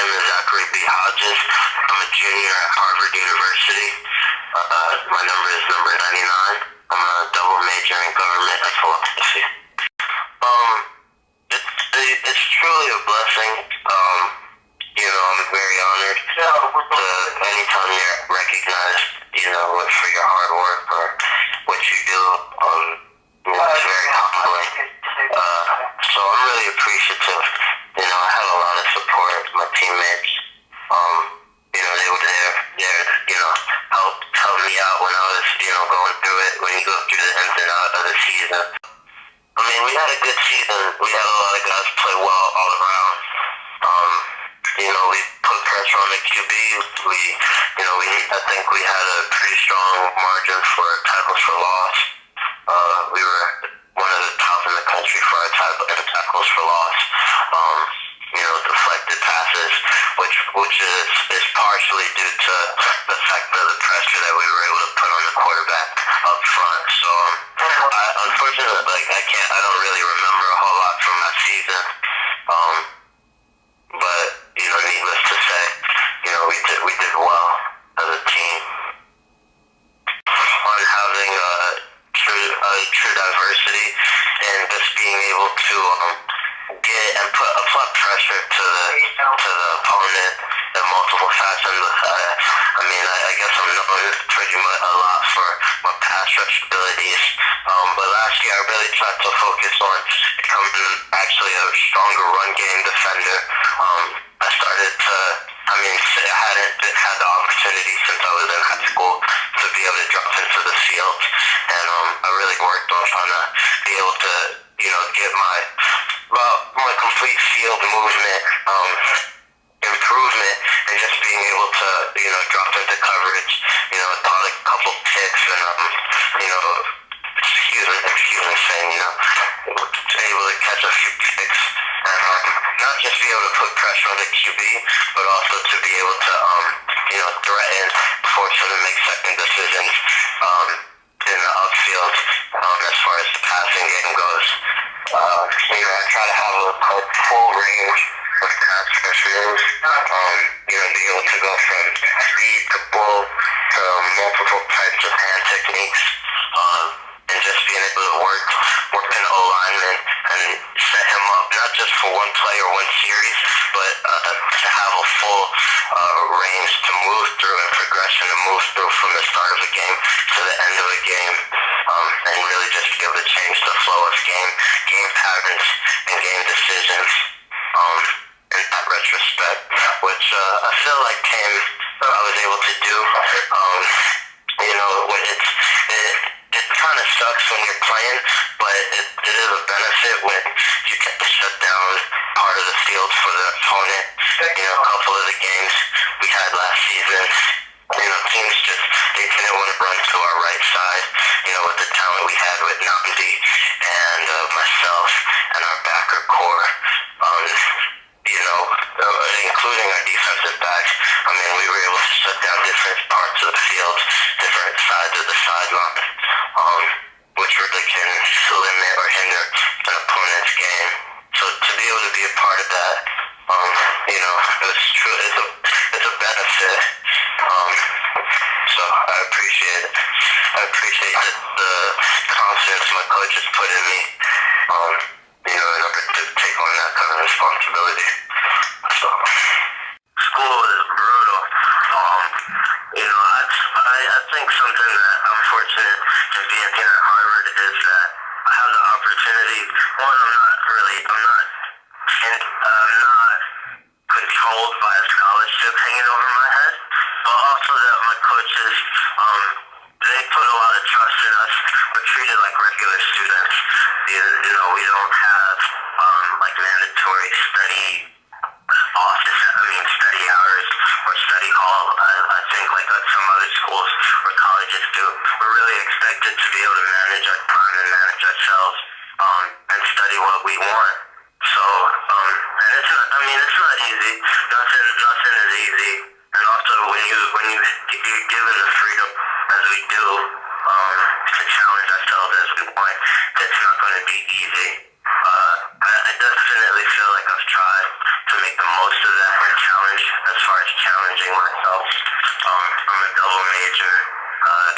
name is Hodges. I'm a junior at Harvard University. My number is number 99. I'm a double major in government and philosophy. It's truly a blessing. I'm very honored to anytime you're recognized, for your hard work or what you do. It's very humbling. So I'm really appreciative. I had a lot of support, my teammates. They were there, help me out when I was, going through it, when you go through the ins and outs of the season. We had a good season. We had a lot of guys play well all around. We put pressure on the QB. I think we had a pretty strong margin for tackles for loss. We were one of the top in the country for our tackles for loss. Deflected passes, which is partially due to the fact of the pressure that we were able to put on the quarterback up front. So, unfortunately, I don't really remember a whole lot from that season. But needless to say, we did well as a team. On having true diversity and just being able to get and apply pressure to the opponent in multiple fashions. I guess I'm known pretty much a lot for my pass rush abilities. But last year I really tried to focus on becoming actually a stronger run game defender. I started to, I hadn't had the opportunity since I was in high school to be able to drop into the field. And I really worked on trying to be able to, get my complete field movement, improvement, and just being able to, drop into coverage, caught a couple picks and, excuse me saying, able to catch a few picks and, not just be able to put pressure on the QB, but also to be able to, threaten, force him to make second decisions, in the upfield, as far as the passing game goes. I try to have a full range of pass rush moves, being able to go from speed to pull to multiple types of hand techniques, and just being able to work an O-lineman and set him up, not just for one play or one series, but to have a full range to move through and progression to move through from the start of a game to the end of a game, and really just be able to change the flow of game patterns and game decisions, in that retrospect, which I feel like I was able to do. When it kind of sucks when you're playing, but it is a benefit when you get to shut down part of the field for the opponent. A couple of the games we had last season, teams they didn't want to run to our right side, with the talent we had with Namdi and myself and our backer core, including our defensive backs. We were able to shut down different parts of the field, different sides of the sideline, which really can limit or hinder an opponent's game. So to be able to be a part of that, it's true. It's a benefit. So I appreciate it. I appreciate the confidence my coaches put in me, in order to take on that kind of responsibility. So school is brutal. I think something that I'm fortunate in being here at Harvard is that I have the opportunity. One, I'm not controlled by a scholarship hanging over my head, but also that my coaches, they put a lot of trust in us. We're treated like regular students. We don't have mandatory study hours or study hall. I think like some other schools or colleges do. We're really expected to be able to manage our time and manage ourselves, and study what we want. So, and it's not easy. Nothing is easy. And also when you're given the freedom as we do, to challenge ourselves as we want, it's not going to be easy. I definitely feel like I've tried to make the most of that and challenge myself. I'm a double major,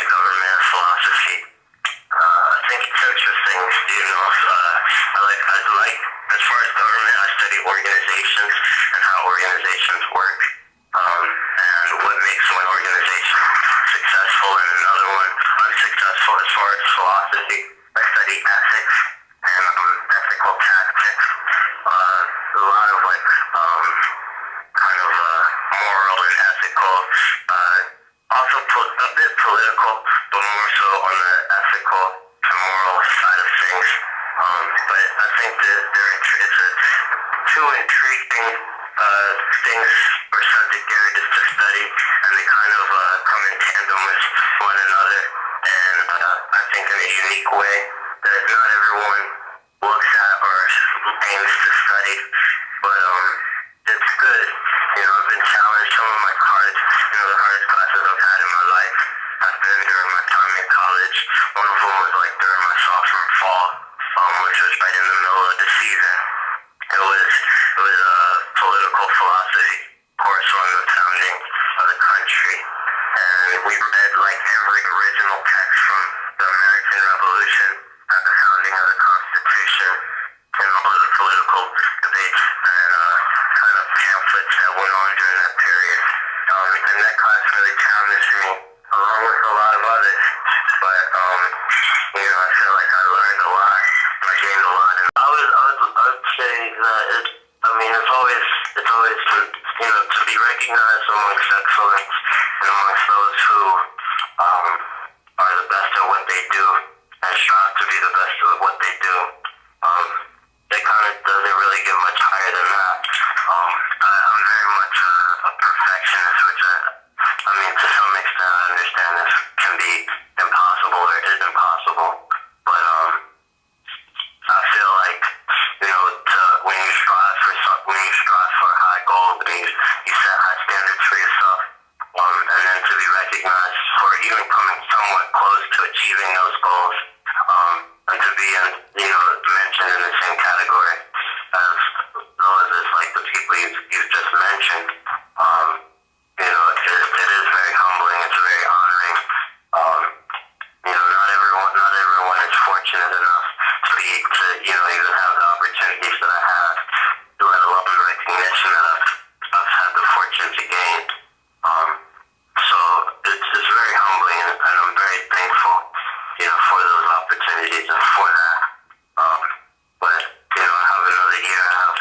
government and philosophy. I think it's interesting, as far as government, I study organizations and how organizations work, and what makes one organization successful and another one unsuccessful. As far as philosophy, I study ethics and ethical tactics. A lot of moral and ethical, also a bit political, but more so on the ethical and moral side of things. But I think that it's two intriguing things or subject areas to study, and they kind of come in tandem with one another, and I think in a unique way that not everyone looks at or aims to study, but it's good. I've been challenged. Some of my the hardest classes I've had in my life have been during my time in college. One of them was during my sophomore fall, which was right in the middle of the season. It was a political philosophy course on the founding of the country, and we read every original text from the American Revolution at the founding of the Constitution, and all of the political debates and kind of pamphlets that went on during that period. And that class really challenged me, along with a lot of others. But I feel like I learned a lot. I gained a lot. And I would say that it's always to be recognized amongst excellence and amongst those who are the best at what they do and strive to be the best at what they do. It kind of doesn't really get much higher than that. I'm very much a perfectionist, which to some extent I understand this can be impossible or is impossible. But I feel like when you strive for high goals, and you set high standards for yourself, and then to be recognized for even coming somewhat close to achieving those goals, and to be mentioned in the same category as those as the people you've just mentioned. It is very humbling. It's very honoring. Not everyone is fortunate enough to even have the opportunities that I have, let alone the recognition that I've had the fortune to gain. So it's very humbling, and I'm very thankful, for those opportunities and for that. But I have another year. I have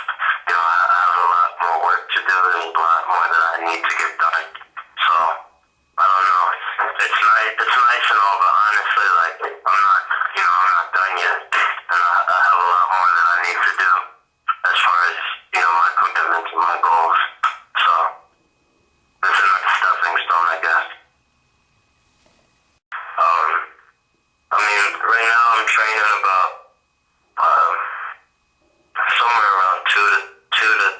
a lot more work to do. There's a lot more that I need to get done. So I don't know. It's nice and all, but honestly, I'm not done yet, and I have a lot more that I need to do as far as my commitments and my goals. So it's a nice stepping stone, I guess. Right now I'm training about somewhere around two to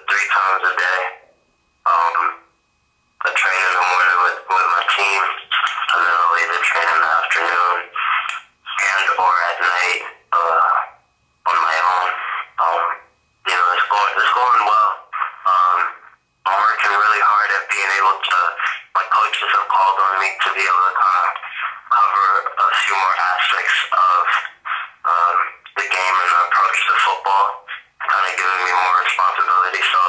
three times a day. I train in the morning with my team, and then I'll either train in the afternoon and or at night on my own. It's going well. I'm working really hard at being able to. My coaches have called on me to be able to cover a few more aspects of the game and the approach to football, kind of giving me more responsibility. So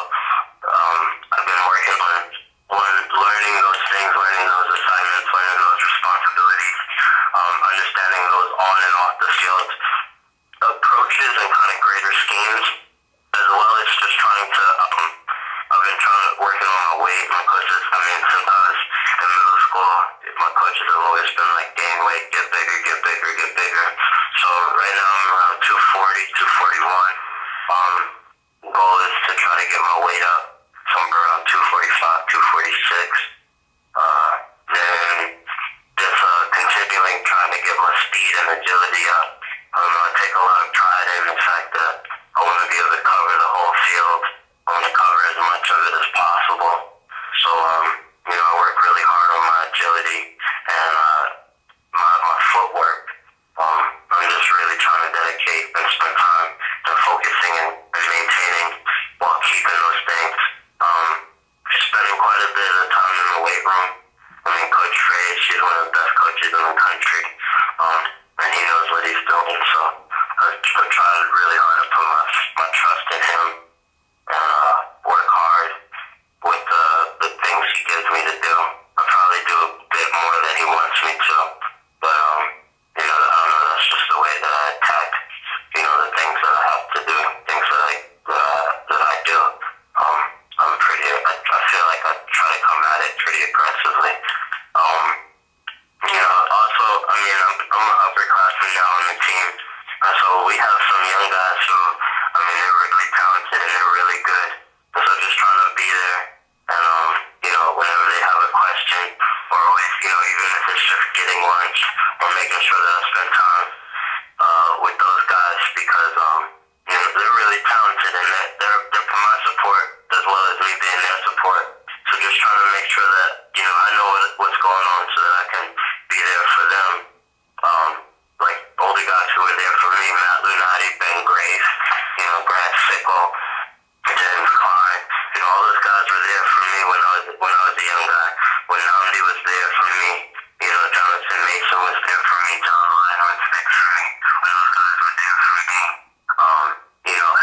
I've been working on learning those things, learning those assignments, learning those responsibilities, understanding those on and off the field approaches and kind of greater schemes, as well as just trying to. I've been working on my weight. My coaches, since I was in middle school, my coaches have always been gain weight, get bigger, get bigger, get bigger. So right now I'm around 240, 241. Goal is to try to get my weight up somewhere around 245, 246. Then just continuing trying to get my speed and agility up. I take a lot of pride in the fact that I want to be able to cover the whole field. I want to cover as much of it as possible. So, I work really hard on my agility and my footwork. I'm just really trying to dedicate and spend time and focusing and maintaining while keeping those things. Spending quite a bit of time in the we have some young guys who, I mean, they're really talented and they're really good. And so just trying to be there and, whenever they have a question, or always, even if it's just getting lunch or making sure that I spend time with those guys because, they're really talented and they're for my support as well as me being their support. So just trying to make sure that, I know what's going on so that I can be there for them. Like older guys who were there for me, Matt Lunati, Ben Grace, Grant Sickle, James Klein, all those guys were there for me when I was a young guy. When Namdi was there for me, Jonathan Mason was there for me, John Lyon was there for me. When those guys were there for me,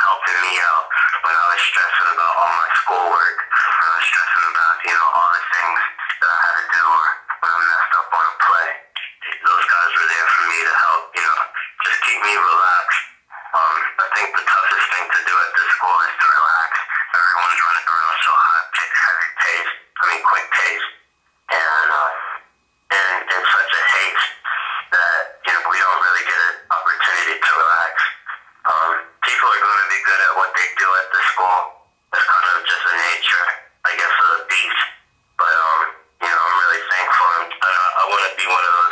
helping me out when I was stressing about all my schoolwork, when I was stressing about, all the things that I had to do or when I messed up on a play. Those guys were there for me to help, just keep me relaxed. I think the toughest thing to do at this school is to relax. Everyone's running around so high, heavy pace, quick pace, and in such a haste that, we don't really get an opportunity to relax. People are going to be good at what they do at the school. It's kind of just a nature, I guess, of the beast. But, I'm really thankful. I want to be one of those